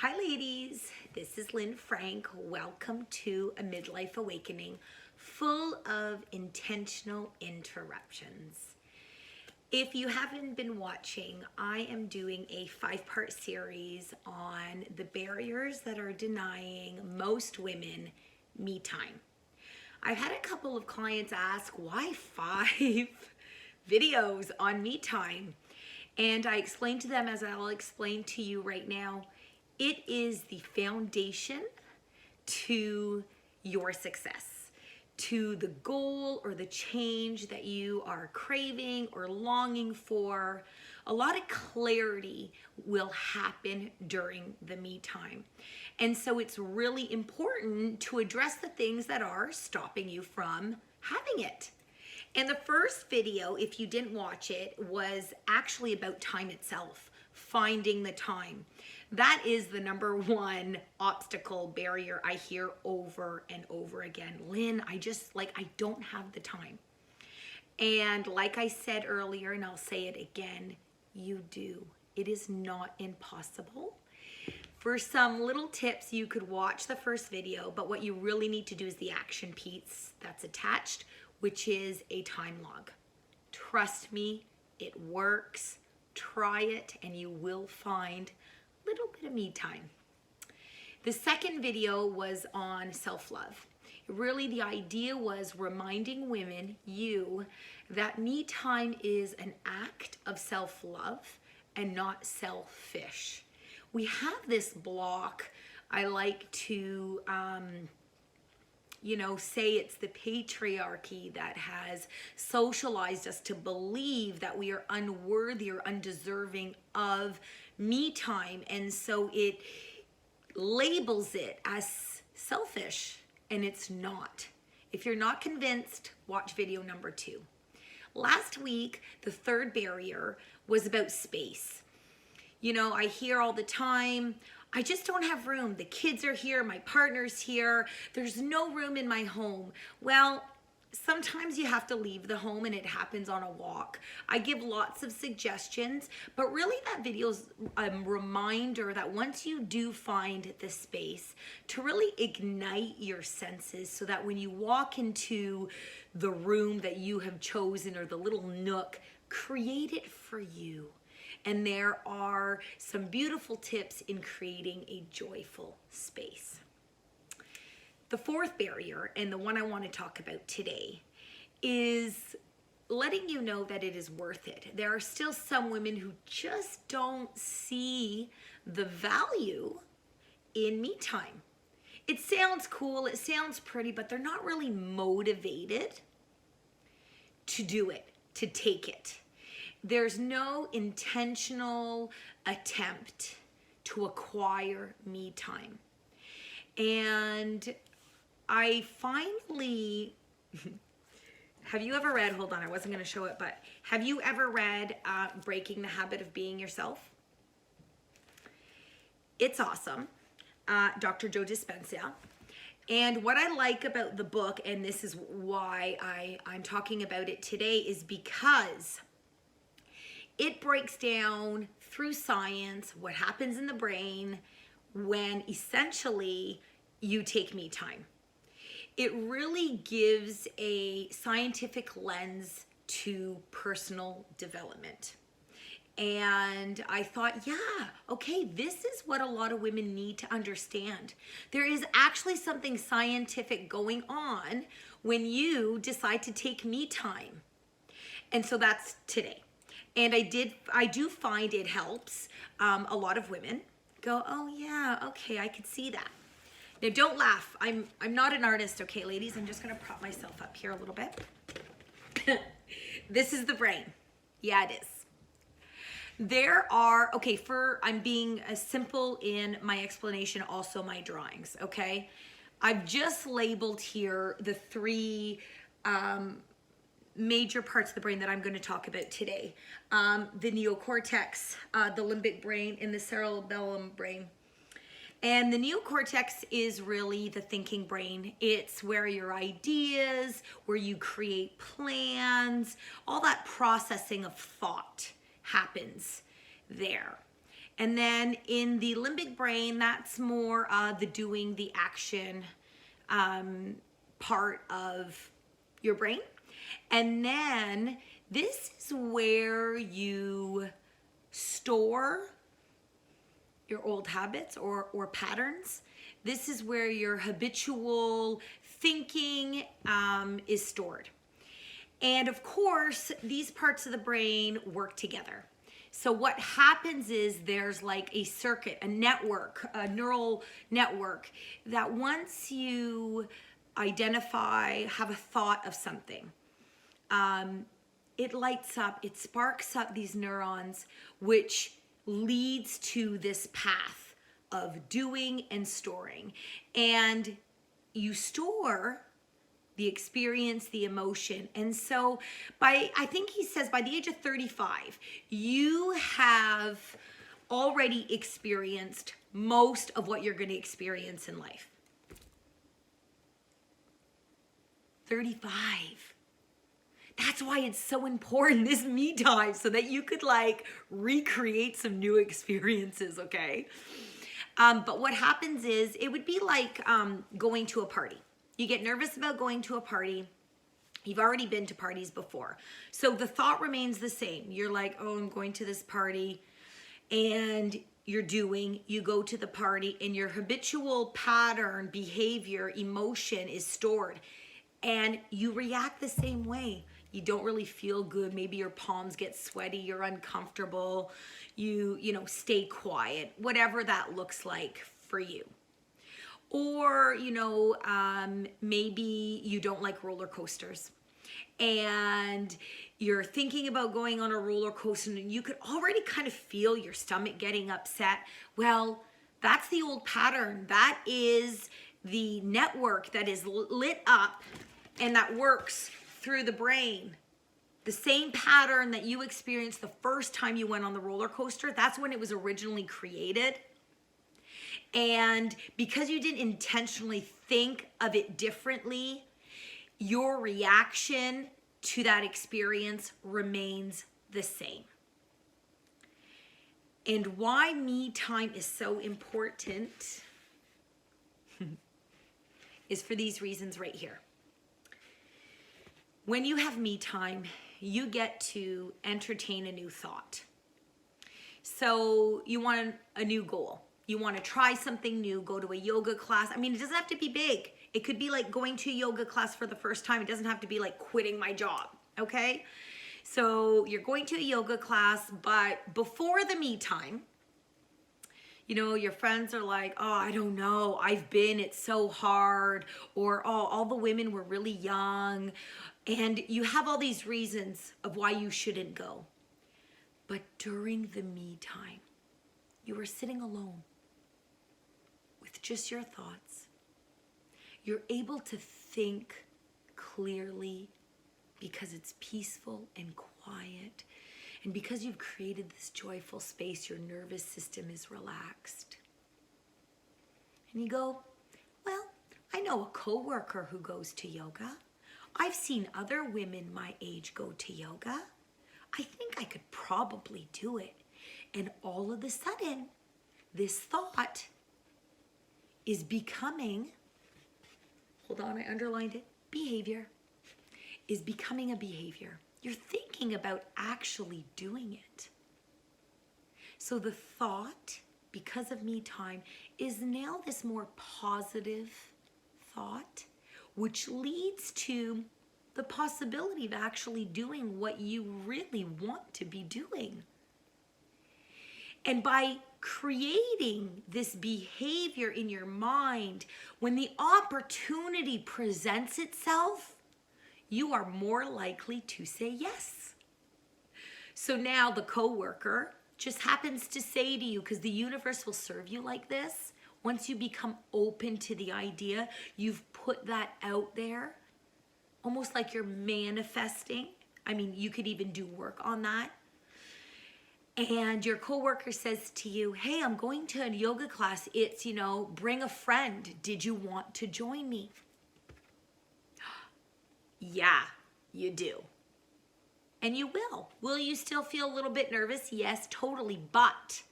Hi ladies, this is Lynn Frank. Welcome to a midlife awakening full of intentional interruptions. If you haven't been watching, I am doing a 5-part series on the barriers that are denying most women me time. I've had a couple of clients ask, why 5 videos on me time? And I explained to them, as I'll explain to you right now, it is the foundation to your success, to the goal or the change that you are craving or longing for. A lot of clarity will happen during the me time. And so it's really important to address the things that are stopping you from having it. And the first video, if you didn't watch it, was actually about time itself, finding the time. That is the number one obstacle barrier I hear over and over again. Lynn, I don't have the time. And like I said earlier, and I'll say it again, you do. It is not impossible. For some little tips, you could watch the first video, but what you really need to do is the action piece that's attached, which is a time log. Trust me, it works. Try it and you will find a little bit of me time. The second video was on self-love. Really, the idea was reminding women, that me time is an act of self-love and not selfish. We have this block. I like to say it's the patriarchy that has socialized us to believe that we are unworthy or undeserving of me time. And so it labels it as selfish, and it's not. If you're not convinced, watch video number 2. Last week, the third barrier was about space. I hear all the time, I just don't have room. The kids are here, my partner's here. There's no room in my home. Well, sometimes you have to leave the home and it happens on a walk. I give lots of suggestions, but really that video's a reminder that once you do find the space, to really ignite your senses so that when you walk into the room that you have chosen or the little nook, create it for you. And there are some beautiful tips in creating a joyful space. The fourth barrier, and the one I want to talk about today, is letting you know that it is worth it. There are still some women who just don't see the value in me time. It sounds cool, it sounds pretty, but they're not really motivated to do it, to take it. There's no intentional attempt to acquire me time. And I finally, have you ever read, hold on, I wasn't going to show it, but have you ever read Breaking the Habit of Being Yourself? It's awesome. Dr. Joe Dispenza. And what I like about the book, and this is why I'm talking about it today, is because it breaks down through science what happens in the brain when essentially you take me time. It really gives a scientific lens to personal development. And I thought, okay, this is what a lot of women need to understand. There is actually something scientific going on when you decide to take me time. And so that's today. And I do find it helps a lot of women go, oh yeah, okay, I could see that. Now don't laugh. I'm not an artist, okay, ladies? I'm just gonna prop myself up here a little bit. This is the brain. Yeah, it is. I'm being simple in my explanation, also my drawings, okay? I've just labeled here the 3 major parts of the brain that I'm going to talk about today. The neocortex, the limbic brain, and the cerebellum brain. And the neocortex is really the thinking brain. It's where your ideas, where you create plans, all that processing of thought happens there. And then in the limbic brain, that's more the doing, the action part of your brain. And then this is where you store your old habits or patterns. This is where your habitual thinking is stored. And of course, these parts of the brain work together. So what happens is there's like a circuit, a network, a neural network that once you identify, have a thought of something, it lights up, it sparks up these neurons, which leads to this path of doing and storing. And you store the experience, the emotion. And so I think he says by the age of 35, you have already experienced most of what you're going to experience in life. 35. That's why it's so important, this me time, so that you could like recreate some new experiences, okay? But what happens is it would be like going to a party. You get nervous about going to a party. You've already been to parties before. So the thought remains the same. You're like, oh, I'm going to this party. And you go to the party and your habitual pattern, behavior, emotion is stored. And you react the same way. You don't really feel good. Maybe your palms get sweaty. You're uncomfortable. You stay quiet. Whatever that looks like for you. Or, maybe you don't like roller coasters and you're thinking about going on a roller coaster and you could already kind of feel your stomach getting upset. Well, that's the old pattern. That is the network that is lit up and that works through the brain. The same pattern that you experienced the first time you went on the roller coaster, that's when it was originally created. And because you didn't intentionally think of it differently, your reaction to that experience remains the same. And why me time is so important is for these reasons right here. When you have me time, you get to entertain a new thought. So you want a new goal. You want to try something new, go to a yoga class. I mean, it doesn't have to be big. It could be like going to a yoga class for the first time. It doesn't have to be like quitting my job, okay? So you're going to a yoga class, but before the me time, your friends are like, oh, I don't know, it's so hard, or oh, all the women were really young, and you have all these reasons of why you shouldn't go. But during the me time, you are sitting alone with just your thoughts. You're able to think clearly because it's peaceful and quiet. And because you've created this joyful space, your nervous system is relaxed. And you go, well, I know a coworker who goes to yoga. I've seen other women my age go to yoga. I think I could probably do it. And all of a sudden, this thought is becoming, hold on, I underlined it, behavior, is becoming a behavior. You're thinking about actually doing it. So the thought, because of me time, is now this more positive thought, which leads to the possibility of actually doing what you really want to be doing. And by creating this behavior in your mind, when the opportunity presents itself, you are more likely to say yes. So now the coworker just happens to say to you, because the universe will serve you like this, once you become open to the idea, you've put that out there, almost like you're manifesting. I mean, you could even do work on that. And your coworker says to you, hey, I'm going to a yoga class. It's, bring a friend. Did you want to join me? Yeah, you do. And you will. Will you still feel a little bit nervous? Yes, totally. But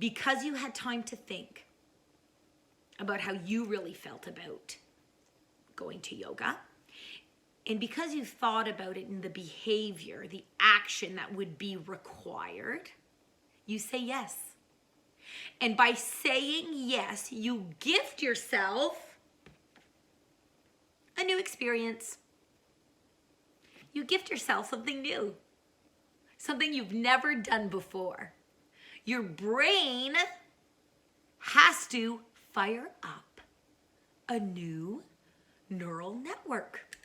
because you had time to think about how you really felt about going to yoga, and because you thought about it in the behavior, the action that would be required, you say yes. And by saying yes, you gift yourself a new experience. You gift yourself something new, something you've never done before. Your brain has to fire up a new neural network.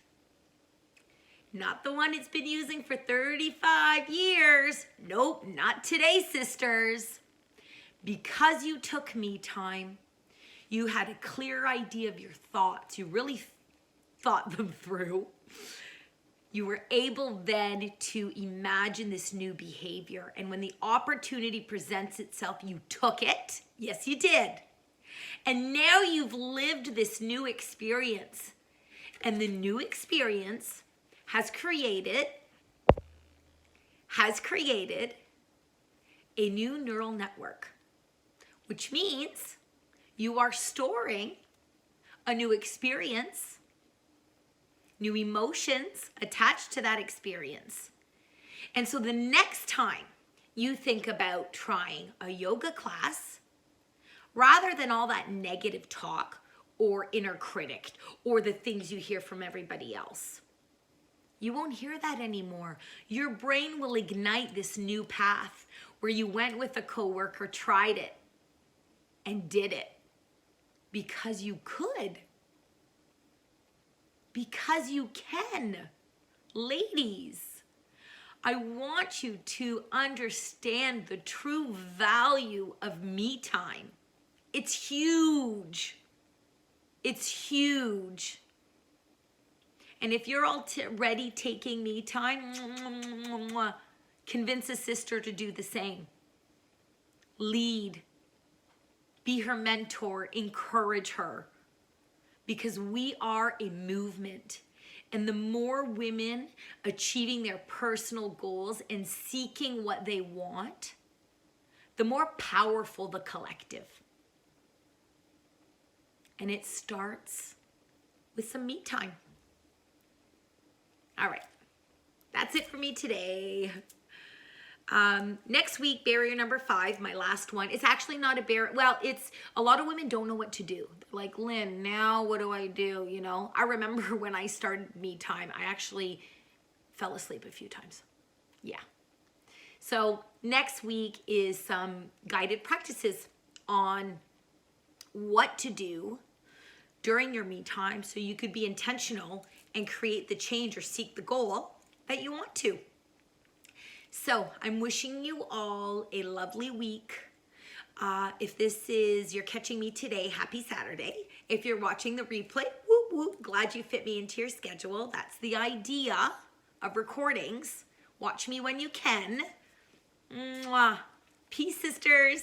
Not the one it's been using for 35 years. Nope, not today, sisters. Because you took me time, you had a clear idea of your thoughts. You really thought them through. You were able then to imagine this new behavior. And when the opportunity presents itself, you took it. Yes, you did. And now you've lived this new experience. And the new experience has created a new neural network, which means you are storing a new experience, new emotions attached to that experience. And so the next time you think about trying a yoga class, rather than all that negative talk or inner critic or the things you hear from everybody else, you won't hear that anymore. Your brain will ignite this new path where you went with a coworker, tried it, and did it because you could. Because you can. Ladies, I want you to understand the true value of me time. It's huge. It's huge. And if you're already taking me time, convince a sister to do the same. Lead. Be her mentor. Encourage her. Because we are a movement. And the more women achieving their personal goals and seeking what they want, the more powerful the collective. And it starts with some me time. All right, that's it for me today. Next week, barrier number 5, my last one. It's actually not a barrier. Well, it's a lot of women don't know what to do. They're like, Lynn, now what do I do? You know, I remember when I started me time, I actually fell asleep a few times. Yeah. So next week is some guided practices on what to do during your me time so you could be intentional and create the change or seek the goal that you want to. So I'm wishing you all a lovely week. If this is, you're catching me today, happy Saturday. If you're watching the replay, whoop, whoop, glad you fit me into your schedule. That's the idea of recordings. Watch me when you can. Mwah. Peace, sisters.